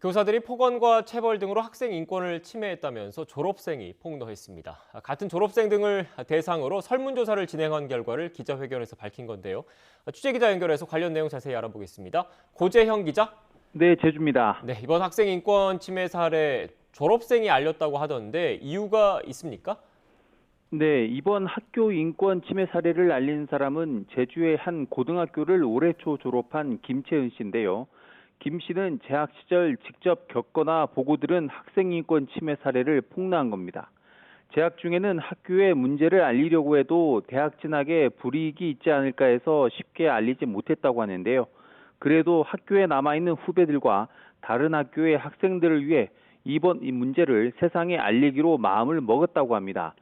교사들이 폭언과 체벌 등으로 학생 인권을 침해했다면서 졸업생이 폭로했습니다. 같은 졸업생 등을 대상으로 설문조사를 진행한 결과를 기자회견에서 밝힌 건데요. 취재기자 연결해서 관련 내용 자세히 알아보겠습니다. 고재형 기자. 네, 제주입니다. 네, 이번 학생 인권 침해 사례 졸업생이 알렸다고 하던데 이유가 있습니까? 네, 이번 학교 인권 침해 사례를 알린 사람은 제주의 한 고등학교를 올해 초 졸업한 김채은 씨인데요. 김 씨는 재학 시절 직접 겪거나 보고 들은 학생 인권 침해 사례를 폭로한 겁니다. 재학 중에는 학교에 문제를 알리려고 해도 대학 진학에 불이익이 있지 않을까 해서 쉽게 알리지 못했다고 하는데요. 그래도 학교에 남아있는 후배들과 다른 학교의 학생들을 위해 이번 이 문제를 세상에 알리기로 마음을 먹었다고 합니다.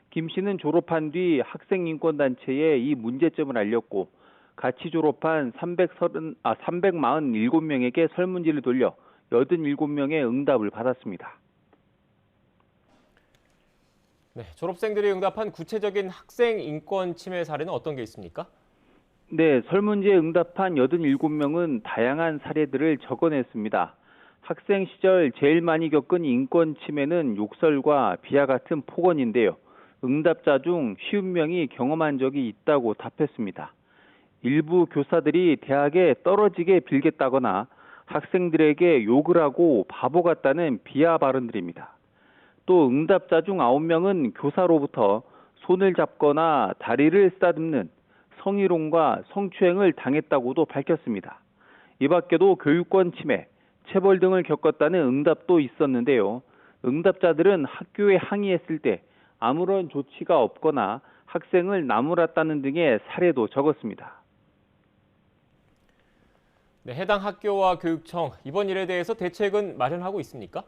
김 씨는 졸업한 뒤 학생인권단체에 이 문제점을 알렸고 같이 졸업한 347명에게 설문지를 돌려 87명의 응답을 받았습니다. 네, 졸업생들이 응답한 구체적인 학생 인권 침해 사례는 어떤 게 있습니까? 네, 설문지에 응답한 87명은 다양한 사례들을 적어냈습니다. 학생 시절 제일 많이 겪은 인권 침해는 욕설과 비하 같은 폭언인데요. 응답자 중 50명이 경험한 적이 있다고 답했습니다. 일부 교사들이 대학에 떨어지게 빌겠다거나 학생들에게 욕을 하고 바보 같다는 비하 발언들입니다. 또 응답자 중 9명은 교사로부터 손을 잡거나 다리를 쓰다듬는 성희롱과 성추행을 당했다고도 밝혔습니다. 이 밖에도 교육권 침해, 체벌 등을 겪었다는 응답도 있었는데요. 응답자들은 학교에 항의했을 때 아무런 조치가 없거나 학생을 나무랐다는 등의 사례도 적었습니다. 네, 해당 학교와 교육청 이번 일에 대해서 대책은 마련하고 있습니까?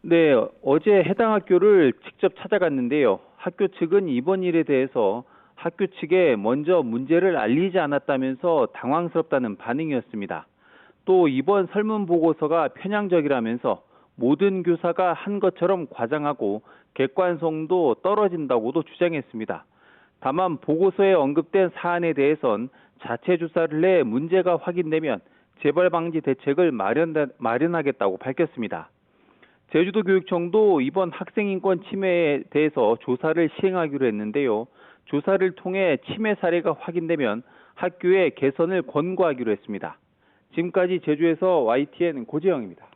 네, 어제 해당 학교를 직접 찾아갔는데요. 학교 측은 이번 일에 대해서 학교 측에 먼저 문제를 알리지 않았다면서 당황스럽다는 반응이었습니다. 또 이번 설문 보고서가 편향적이라면서 모든 교사가 한 것처럼 과장하고 객관성도 떨어진다고도 주장했습니다. 다만 보고서에 언급된 사안에 대해선 자체 조사를 해 문제가 확인되면 재발 방지 대책을 마련하겠다고 밝혔습니다. 제주도 교육청도 이번 학생인권 침해에 대해서 조사를 시행하기로 했는데요. 조사를 통해 침해 사례가 확인되면 학교에 개선을 권고하기로 했습니다. 지금까지 제주에서 YTN 고재영입니다.